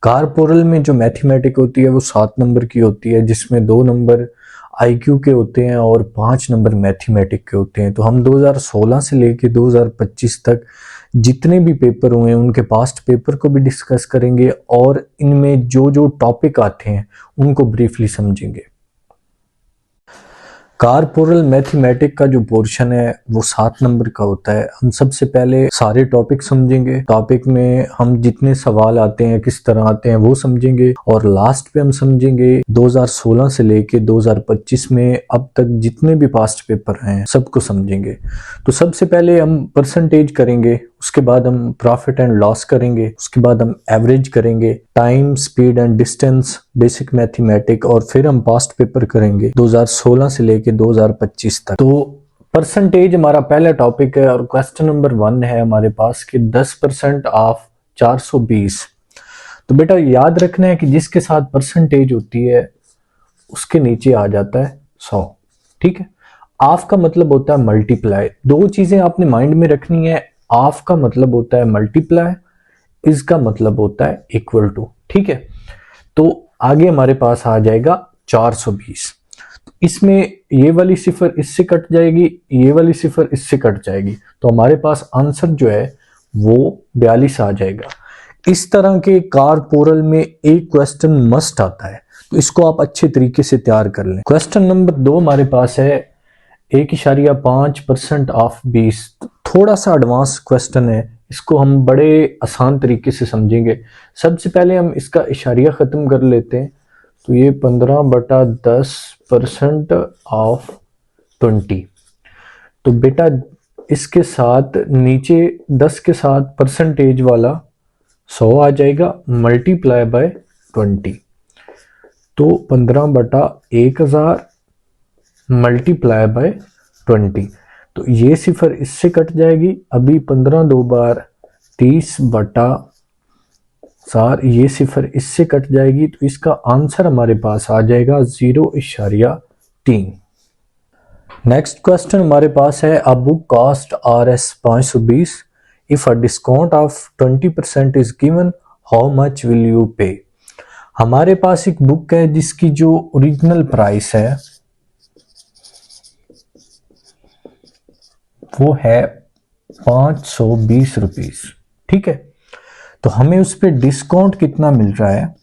Corporal में जो mathematic होती है वो 7 नंबर की होती है, जिसमें 2 नंबर आईक्यू के होते हैं और 5 नंबर मैथमेटिक के होते हैं। तो हम 2016 से लेके 2025 तक जितने भी पेपर हुए हैं उनके पास्ट पेपर को भी डिस्कस करेंगे और इनमें जो जो टॉपिक आते हैं उनको ब्रीफली समझेंगे। कारपोरल मैथमेटिक का जो पोर्शन है वो 7 नंबर का होता है। हम सबसे पहले सारे टॉपिक समझेंगे, टॉपिक में हम जितने सवाल आते हैं किस तरह आते हैं वो समझेंगे और लास्ट पे हम समझेंगे 2016 से लेके 2025 में अब तक जितने भी पास्ट पेपर हैं सबको समझेंगे। तो सबसे पहले हम परसेंटेज करेंगे, उसके बाद हम प्रॉफिट एंड लॉस करेंगे, उसके बाद हम एवरेज करेंगे, time, speed and distance, basic mathematic, और फिर हम पास्ट पेपर करेंगे 2016 से लेके 2025 तक। तो परसेंटेज हमारा पहला टॉपिक है और क्वेश्चन नंबर 1 है हमारे पास कि 10% ऑफ 420। तो बेटा याद रखना है कि जिसके साथ परसेंटेज होती है उसके नीचे आ जाता है 100। ठीक है, ऑफ का मतलब होता है मल्टीप्लाई। दो चीजें आपने माइंड में रखनी है, ऑफ का मतलब होता है मल्टीप्लाई, इसका मतलब होता है इक्वल टू। ठीक है, तो आगे हमारे पास आ जाएगा 420। इसमें ये वाली सिफर इससे कट जाएगी, ये वाली सिफर इससे कट जाएगी, तो हमारे पास आंसर जो है वो 42 आ जाएगा। इस तरह के कारपोरल में एक क्वेश्चन मस्ट आता है, तो इसको आप अच्छे तरीके से तैयार कर लें। क्वेश्चन नंबर 2 हमारे पास है 1.5% ऑफ 20। थोड़ा सा एडवांस क्वेश्चन है, इसको हम बड़े आसान तरीके से समझेंगे। सबसे पहले हम इसका इशारिया ख़त्म कर लेते हैं, तो ये 15/10% ऑफ 20। तो बेटा इसके साथ नीचे 10 के साथ परसेंटेज वाला 100 आ जाएगा, मल्टीप्लाई बाय 20। तो 15/1000 मल्टीप्लाई बाय 20। तो ये सिफर इससे कट जाएगी। अभी 15 2 बार 30/4, ये सिफर इससे कट जाएगी, तो इसका आंसर हमारे पास आ जाएगा 0.3। नेक्स्ट क्वेश्चन हमारे पास है a book cost RS 520, if a discount of 20% is given, how much will you पे। हमारे पास एक बुक है जिसकी जो ओरिजिनल प्राइस है वो है 520 रुपीज। ठीक है, तो हमें उस पर डिस्काउंट कितना मिल रहा है,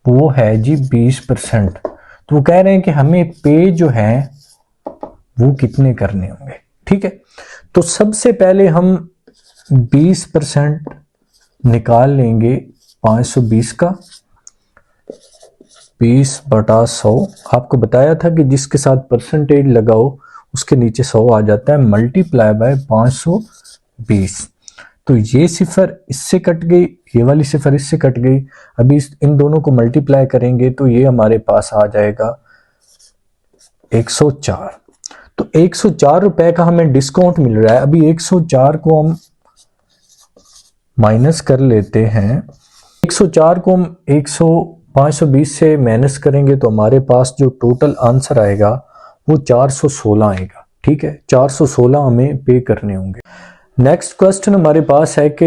वो है जी 20%। तो वो कह रहे हैं कि हमें पे जो है वो कितने करने होंगे। ठीक है, तो सबसे पहले हम 20% निकाल लेंगे 520 का। 20/100 आपको बताया था कि जिसके साथ परसेंटेज लगाओ उसके नीचे 100 आ जाता है, मल्टीप्लाई बाय 520। तो ये सिफर इससे कट गई, ये वाली सिफर इससे कट गई। अभी इन दोनों को मल्टीप्लाई करेंगे तो ये हमारे पास आ जाएगा 104। तो 104 रुपए का हमें डिस्काउंट मिल रहा है। अभी 104 को हम माइनस कर लेते हैं। 104 को हम 520 से माइनस करेंगे तो हमारे पास जो टोटल आंसर आएगा वो 416 आएगा। ठीक है, 416 हमें पे करने होंगे। नेक्स्ट क्वेश्चन हमारे पास है कि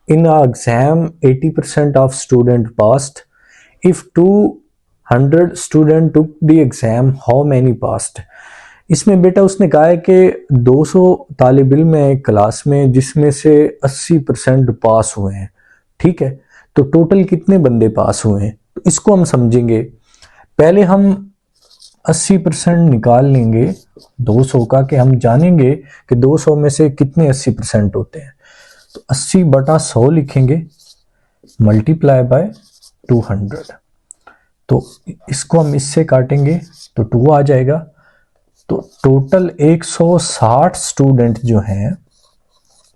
in exam 80% of student passed, if 200 student took the exam, how many passed. इसमें बेटा उसने कहा है कि 200 तालिब इल्म है एक क्लास में जिसमें से 80% पास हुए हैं। ठीक है, तो टोटल कितने बंदे पास हुए हैं, तो इसको हम समझेंगे। पहले हम 80% निकाल लेंगे 200 का, कि हम जानेंगे कि 200 में से कितने 80% होते हैं। तो 80/100 लिखेंगे, मल्टीप्लाई बाय 200। तो इसको हम इससे काटेंगे तो 2 आ जाएगा। तो टोटल 160 स्टूडेंट जो हैं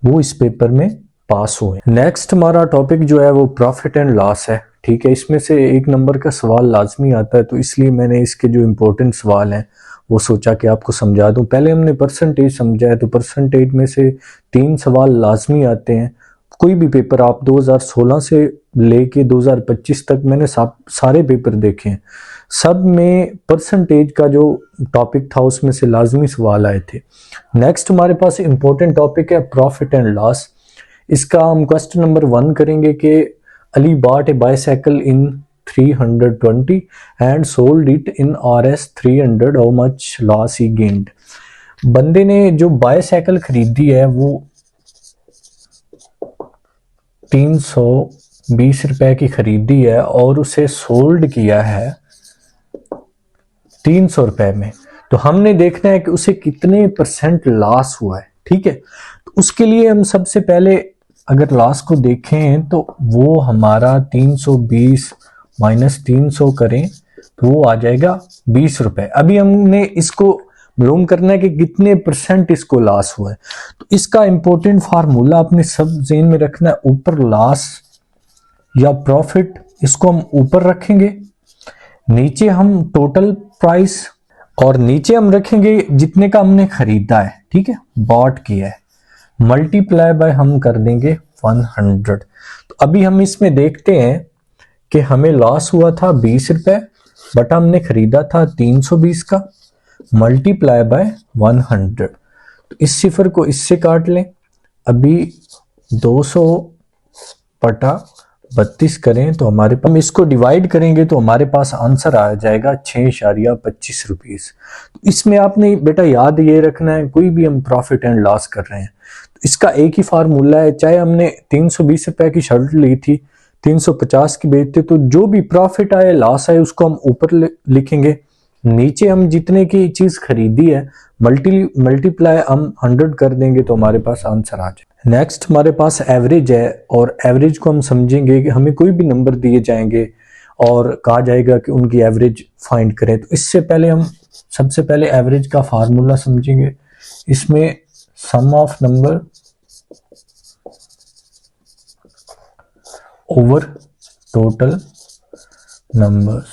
वो इस पेपर में पास हुए। नेक्स्ट हमारा टॉपिक जो है वो प्रॉफिट एंड लॉस है। ठीक है, इसमें से 1 नंबर का सवाल लाजमी आता है, तो इसलिए मैंने इसके जो इम्पोर्टेंट सवाल हैं वो सोचा कि आपको समझा दूं। पहले हमने परसेंटेज समझा है, तो परसेंटेज में से 3 सवाल लाजमी आते हैं। कोई भी पेपर आप 2016 से लेके 2025 तक मैंने सारे पेपर देखे हैं, सब में परसेंटेज का जो टॉपिक था उसमें से लाजमी सवाल आए थे। नेक्स्ट हमारे पास इम्पोर्टेंट टॉपिक है प्रॉफिट एंड लॉस। इसका हम क्वेश्चन नंबर 1 करेंगे कि Ali bought a bicycle in 320 and sold it in RS 300, how much loss he gained। बंदे ने जो बाईसाइकिल खरीदी है वो 320 रुपए की खरीदी है और उसे सोल्ड किया है 300 रुपए में। तो हमने देखना है कि उसे कितने % लॉस हुआ है। ठीक है, तो उसके लिए हम सबसे पहले अगर लॉस को देखें तो वो हमारा 320 माइनस 300 करें तो वो आ जाएगा 20 रुपए। अभी हमने इसको मालूम करना है कि कितने % इसको लॉस हुआ है। तो इसका इंपॉर्टेंट फार्मूला अपने सब ज़हन में रखना है, ऊपर लॉस या प्रॉफिट इसको हम ऊपर रखेंगे, नीचे हम टोटल प्राइस और नीचे हम रखेंगे जितने का हमने खरीदा है। ठीक है, बॉट किया है, मल्टीप्लाई बाय हम कर देंगे 100। तो अभी हम इसमें देखते हैं कि हमें लॉस हुआ था 20 रुपए, बट हमने खरीदा था 320 का, मल्टीप्लाई बाय 100। तो इस सिफर को इससे काट लें। अभी 200 बटा 32 करें तो हमारे पास, हम इसको डिवाइड करेंगे तो हमारे पास आंसर आ जाएगा 6.25 रुपीस। तो इसमें आपने बेटा याद ये रखना है, कोई भी हम प्रॉफिट एंड लॉस कर रहे हैं तो इसका एक ही फार्मूला है। चाहे हमने 320 रुपए की शर्ट ली थी, 350 की बेचते, तो जो भी प्रॉफिट आए लॉस आए उसको हम ऊपर लिखेंगे, नीचे हम जितने की चीज खरीदी है मल्टीप्लाई हम 100 कर देंगे तो हमारे पास आंसर आ जाए। नेक्स्ट हमारे पास एवरेज है और एवरेज को हम समझेंगे कि हमें कोई भी नंबर दिए जाएंगे और कहा जाएगा कि उनकी एवरेज फाइंड करें। तो इससे पहले हम सबसे पहले एवरेज का फार्मूला समझेंगे। इसमें sum of number over total numbers,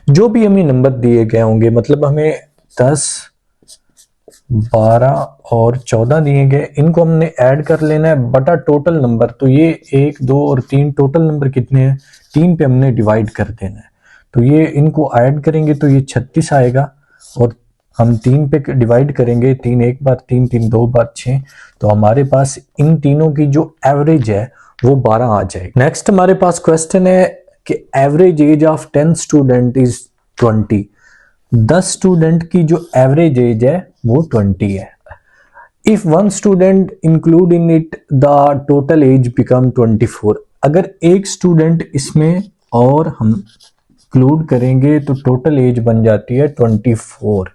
जो भी हमें नंबर दिए गए होंगे, मतलब हमें 10, 12 और 14 दिए गए, इनको हमने ऐड कर लेना है बटा टोटल नंबर। तो ये 1, 2 और 3 टोटल नंबर कितने हैं, 3 पे हमने डिवाइड कर देना है। तो ये इनको ऐड करेंगे तो ये 36 आएगा और हम 3 पे डिवाइड करेंगे, 3 एक बार, 3 3 2 बार 6, तो हमारे पास इन तीनों की जो एवरेज है वो 12 आ जाएगी। नेक्स्ट हमारे पास क्वेश्चन है कि average age of 10 student is 20। 10 student की जो एवरेज एज है वो 20 है। If one student include in it the total age become 24। अगर एक स्टूडेंट इसमें और हम इंक्लूड करेंगे तो टोटल एज बन जाती है 24।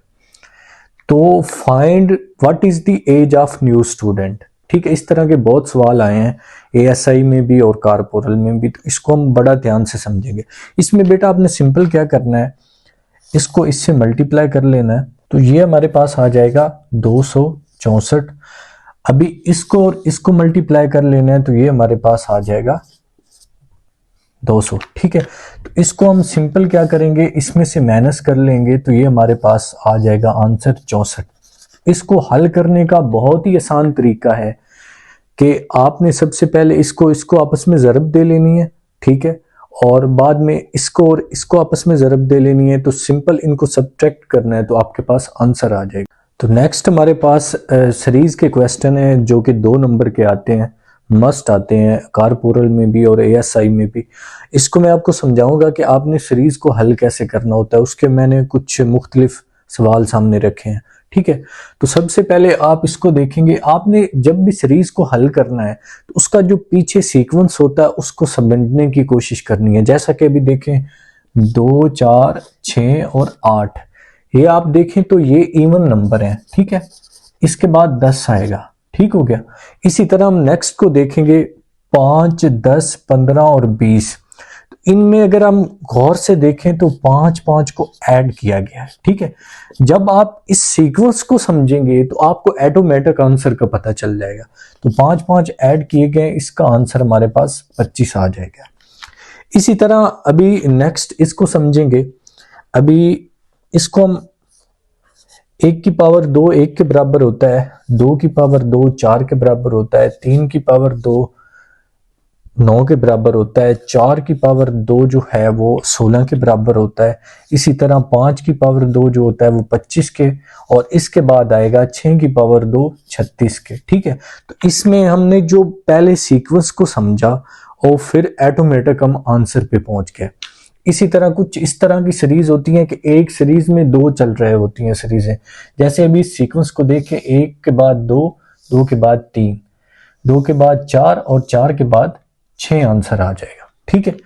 तो find what is the age of new student. ठीक है, इस तरह के बहुत सवाल आए हैं एएसआई में भी और कारपोरल में भी, तो इसको हम बड़ा ध्यान से समझेंगे। इसमें बेटा आपने सिंपल क्या करना है, इसको इससे मल्टीप्लाई कर लेना है, तो ये हमारे पास आ जाएगा 264। अभी इसको और इसको मल्टीप्लाई कर लेना है तो ये हमारे पास आ जाएगा 200। ठीक है, तो इसको हम सिंपल क्या करेंगे, इसमें से माइनस कर लेंगे तो ये हमारे पास आ जाएगा आंसर 64। इसको हल करने का बहुत ही आसान तरीका है कि आपने सबसे पहले इसको आपस में ज़रब दे लेनी है। ठीक है, और बाद में इसको और इसको आपस में ज़रब दे लेनी है, तो सिंपल इनको सब्ट्रैक्ट करना है तो आपके पास आंसर आ जाएगा। तो नेक्स्ट हमारे पास सीरीज के क्वेश्चन है जो कि 2 नंबर के आते हैं, मस्ट आते हैं कारपोरल में भी और एएसआई में भी। इसको मैं आपको समझाऊंगा कि आपने सीरीज को हल कैसे करना होता है, उसके मैंने कुछ मुख्तलिफ सवाल सामने रखे हैं। ठीक है, तो सबसे पहले आप इसको देखेंगे, आपने जब भी सीरीज को हल करना है तो उसका जो पीछे सीक्वेंस होता है उसको समझने की कोशिश करनी है। जैसा कि अभी देखें 2, 4, 6 और 8, ये आप देखें तो ये इवन नंबर हैं। ठीक है, इसके बाद 10 आएगा। ठीक हो गया। इसी तरह हम नेक्स्ट को देखेंगे 5, 10, 15 और 20। इनमें अगर हम गौर से देखें तो 5 5 को ऐड किया गया है। ठीक है, जब आप इस सीक्वेंस को समझेंगे तो आपको ऑटोमेटिक आंसर का पता चल जाएगा। तो 5 5 ऐड किए गए, इसका आंसर हमारे पास 25 आ जाएगा। इसी तरह अभी नेक्स्ट इसको समझेंगे। अभी इसको हम 1 की पावर 2 1 के बराबर होता है, 2 की पावर 2 4 के बराबर होता है, 3 की पावर 2 9 के बराबर होता है, 4 की पावर 2 जो है वो 16 के बराबर होता है, इसी तरह 5 की पावर 2 जो होता है वो 25 के, और इसके बाद आएगा 6 की पावर 2 36 के। ठीक है, तो इसमें हमने जो पहले सीक्वेंस को समझा और फिर ऑटोमेटिक हम आंसर पे पहुंच गए। इसी तरह कुछ इस तरह की सीरीज होती है कि एक सीरीज में 2 चल रहे होती हैं सीरीजें, जैसे अभी इस सीक्वेंस को देखें, 1 के बाद 2, 2 के बाद 3, 2 के बाद 4 और 4 के बाद 6 आंसर आ जाएगा। ठीक है,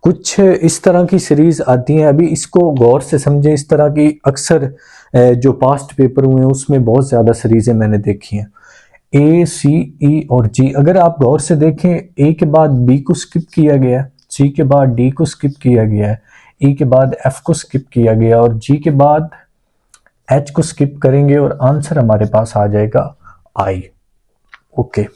कुछ इस तरह की सीरीज आती हैं। अभी इसको गौर से समझें, इस तरह की अक्सर जो पास्ट पेपर हुए हैं उसमें बहुत ज़्यादा सीरीजें मैंने देखी हैं, ए, सी, ई और जी। अगर आप गौर से देखें, ए के बाद बी को स्किप किया गया है, सी के बाद डी को स्किप किया गया है, ई के बाद एफ को स्किप किया गया और जी के बाद एच को स्किप करेंगे और आंसर हमारे पास आ जाएगा आई। ओके।